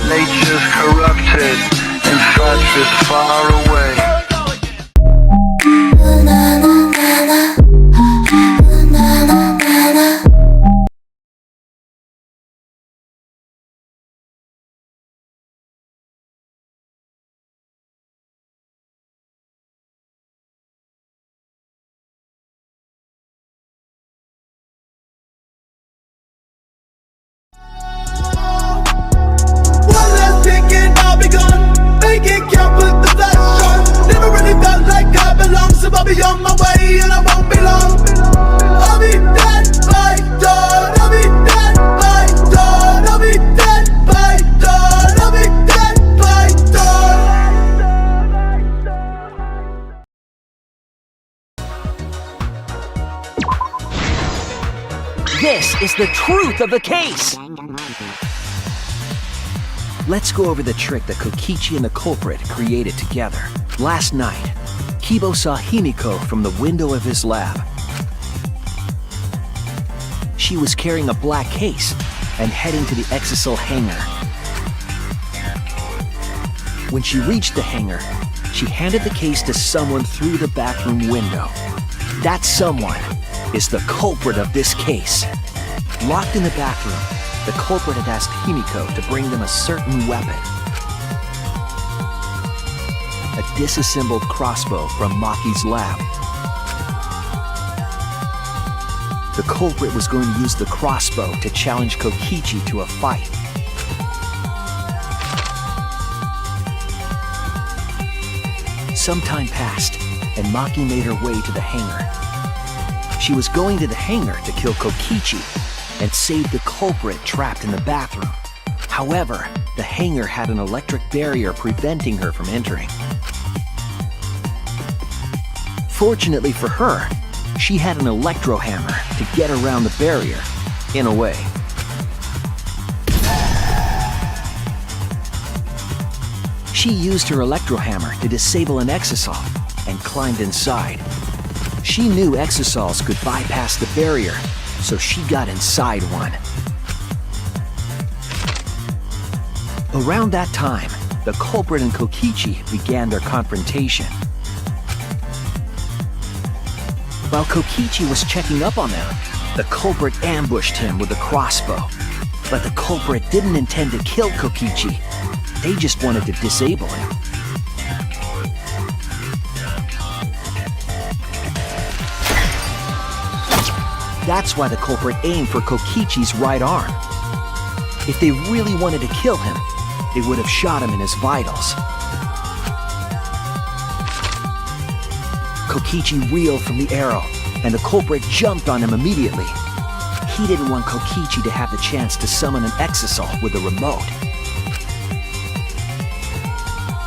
Nature's corrupted and such is far away. Be on my way and I won't be long. I'll be dead by dawn. I'll be dead by dawn. I'll be dead by dawn. I'll be dead by dawn. This is the truth of the case. Let's go over the trick that Kokichi and the culprit created together. Last night, Kibo saw Himiko from the window of his lab. She was carrying a black case and heading to the Exisal hangar. When she reached the hangar, she handed the case to someone through the bathroom window. That someone is the culprit of this case. Locked in the bathroom, the culprit had asked Himiko to bring them a certain weapon. A disassembled crossbow from Maki's lab. The culprit was going to use the crossbow to challenge Kokichi to a fight. Some time passed, and Maki made her way to the hangar. She was going to the hangar to kill Kokichi and save the culprit trapped in the bathroom. However, the hangar had an electric barrier preventing her from entering. Fortunately for her, she had an electro hammer to get around the barrier, in a way. She used her electro hammer to disable an exisal and climbed inside. She knew exisals could bypass the barrier, so she got inside one. Around that time, the culprit and Kokichi began their confrontation. While Kokichi was checking up on them, the culprit ambushed him with a crossbow. But the culprit didn't intend to kill Kokichi. They just wanted to disable him. That's why the culprit aimed for Kokichi's right arm. If they really wanted to kill him, they would have shot him in his vitals. Kokichi reeled from the arrow, and the culprit jumped on him immediately. He didn't want Kokichi to have the chance to summon an exisal with a remote.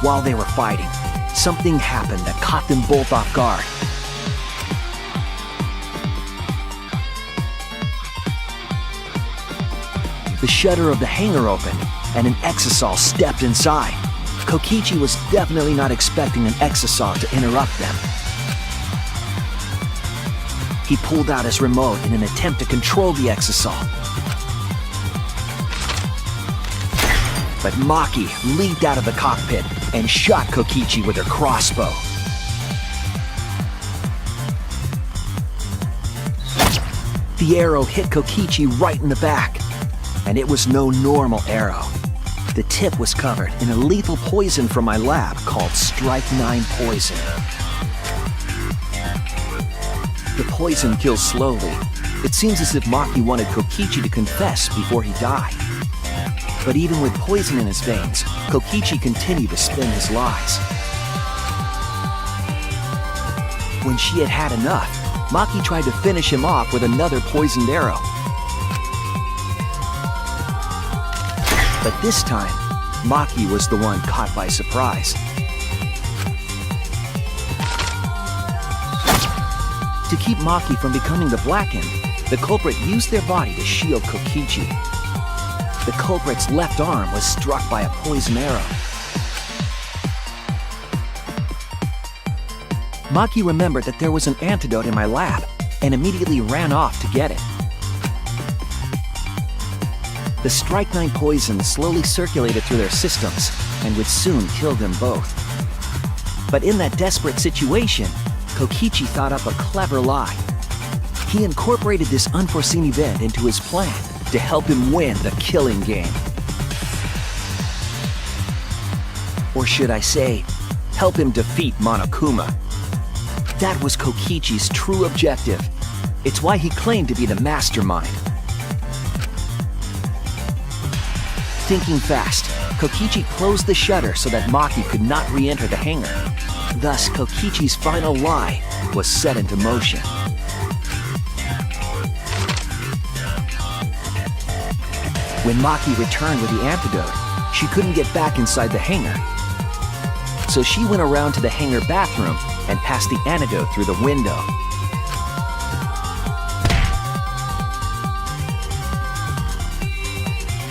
While they were fighting, something happened that caught them both off guard. The shutter of the hangar opened, and an exisal stepped inside. Kokichi was definitely not expecting an exisal to interrupt them. He pulled out his remote in an attempt to control the exisal. But Maki leaped out of the cockpit and shot Kokichi with her crossbow. The arrow hit Kokichi right in the back, and it was no normal arrow. The tip was covered in a lethal poison from my lab called Strike 9 poison. The poison kills slowly. It seems as if Maki wanted Kokichi to confess before he died. But even with poison in his veins, Kokichi continued to spin his lies. When she had had enough, Maki tried to finish him off with another poisoned arrow. But this time, Maki was the one caught by surprise. To keep Maki from becoming the Blackened, the culprit used their body to shield Kokichi. The culprit's left arm was struck by a poison arrow. Maki remembered that there was an antidote in my lab and immediately ran off to get it. The strychnine poison slowly circulated through their systems and would soon kill them both. But in that desperate situation, Kokichi thought up a clever lie. He incorporated this unforeseen event into his plan to help him win the killing game. Or should I say, help him defeat Monokuma. That was Kokichi's true objective. It's why he claimed to be the mastermind. Thinking fast, Kokichi closed the shutter so that Maki could not re-enter the hangar. Thus, Kokichi's final lie was set into motion. When Maki returned with the antidote, she couldn't get back inside the hangar. So she went around to the hangar bathroom and passed the antidote through the window.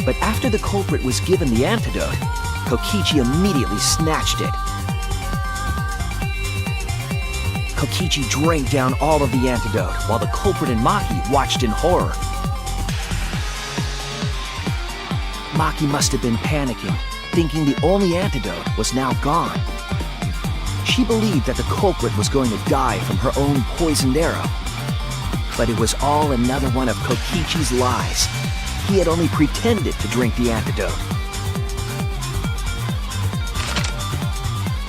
But after the culprit was given the antidote, Kokichi immediately snatched it. Kokichi drank down all of the antidote while the culprit and Maki watched in horror. Maki must have been panicking, thinking the only antidote was now gone. She believed that the culprit was going to die from her own poisoned arrow. But it was all another one of Kokichi's lies. He had only pretended to drink the antidote.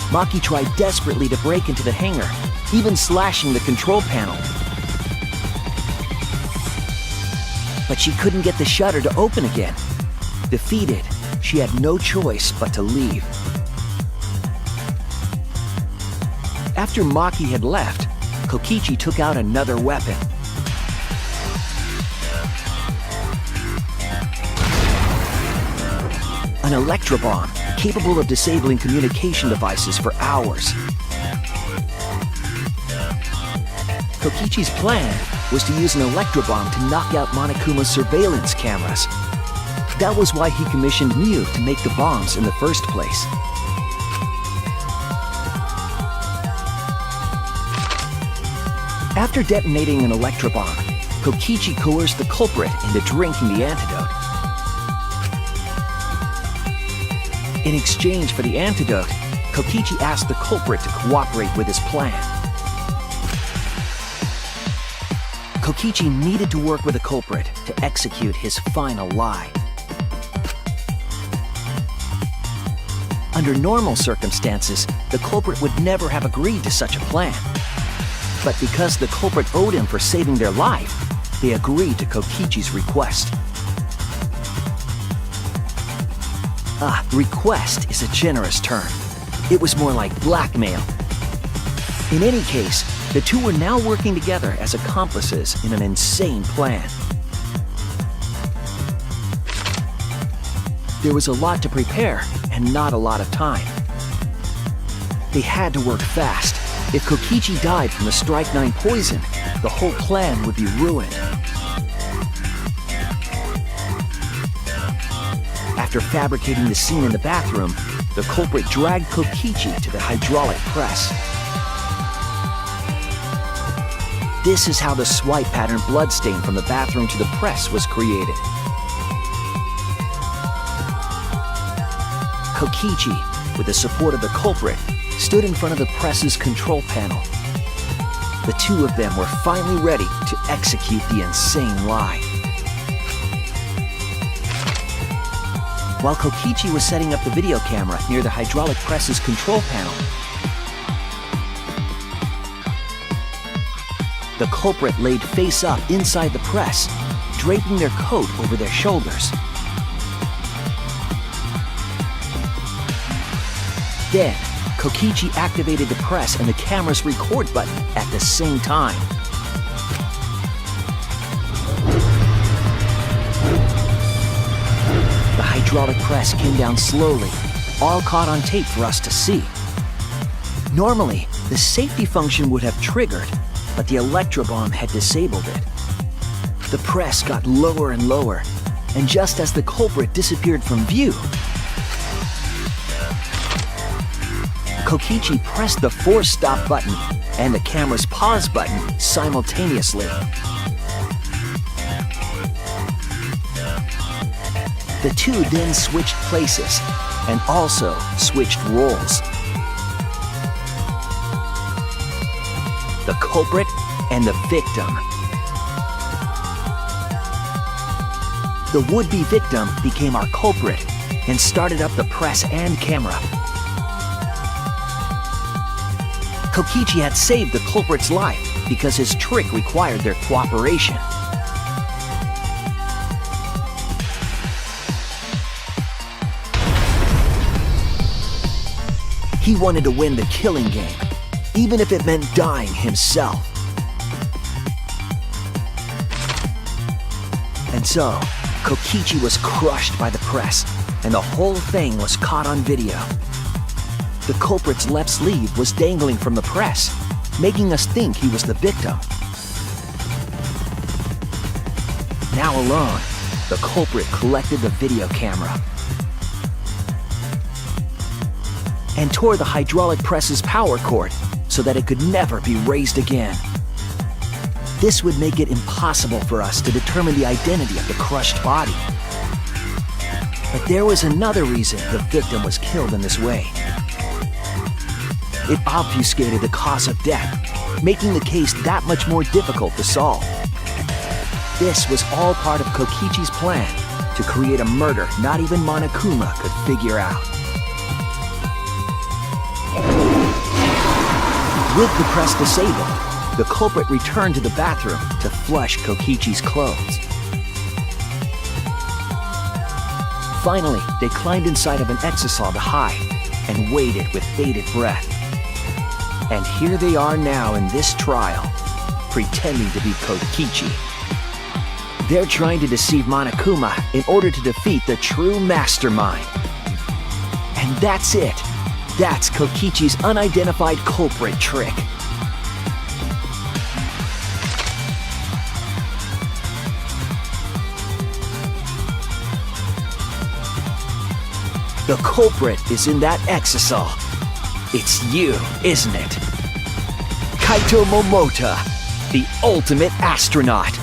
Maki tried desperately to break into the hangar, even slashing the control panel. But she couldn't get the shutter to open again. Defeated, she had no choice but to leave. After Maki had left, Kokichi took out another weapon. An electrobomb, capable of disabling communication devices for hours. Kokichi's plan was to use an electrobomb to knock out Monokuma's surveillance cameras. That was why he commissioned Miu to make the bombs in the first place. After detonating an electrobomb, Kokichi coerced the culprit into drinking the antidote. In exchange for the antidote, Kokichi asked the culprit to cooperate with his plan. Kokichi needed to work with the culprit to execute his final lie. Under normal circumstances, the culprit would never have agreed to such a plan. But because the culprit owed him for saving their life, they agreed to Kokichi's request. Request is a generous term. It was more like blackmail. In any case, the two were now working together as accomplices in an insane plan. There was a lot to prepare and not a lot of time. They had to work fast. If Kokichi died from the strychnine poison, the whole plan would be ruined. After fabricating the scene in the bathroom, the culprit dragged Kokichi to the hydraulic press. This is how the swipe pattern bloodstain from the bathroom to the press was created. Kokichi, with the support of the culprit, stood in front of the press's control panel. The two of them were finally ready to execute the insane lie. While Kokichi was setting up the video camera near the hydraulic press's control panel, the culprit laid face up inside the press, draping their coat over their shoulders. Then, Kokichi activated the press and the camera's record button at the same time. The hydraulic press came down slowly, all caught on tape for us to see. Normally, the safety function would have triggered, but the electrobomb had disabled it. The press got lower and lower, and just as the culprit disappeared from view, Kokichi pressed the force stop button and the camera's pause button simultaneously. The two then switched places and also switched roles. The culprit and the victim. The would-be victim became our culprit and started up the press and camera. Kokichi had saved the culprit's life because his trick required their cooperation. He wanted to win the killing game, even if it meant dying himself. And so, Kokichi was crushed by the press, and the whole thing was caught on video. The culprit's left sleeve was dangling from the press, making us think he was the victim. Now alone, the culprit collected the video camera and tore the hydraulic press's power cord so that it could never be raised again. This would make it impossible for us to determine the identity of the crushed body. But there was another reason the victim was killed in this way. It obfuscated the cause of death, making the case that much more difficult to solve. This was all part of Kokichi's plan to create a murder not even Monokuma could figure out. With the press disabled, the culprit returned to the bathroom to flush Kokichi's clothes. Finally, they climbed inside of an exisal to hide and waited with bated breath. And here they are now in this trial, pretending to be Kokichi. They're trying to deceive Monokuma in order to defeat the true mastermind. And that's it. That's Kokichi's unidentified culprit trick. The culprit is in that exisal. It's you, isn't it? Kaito Momota, the ultimate astronaut.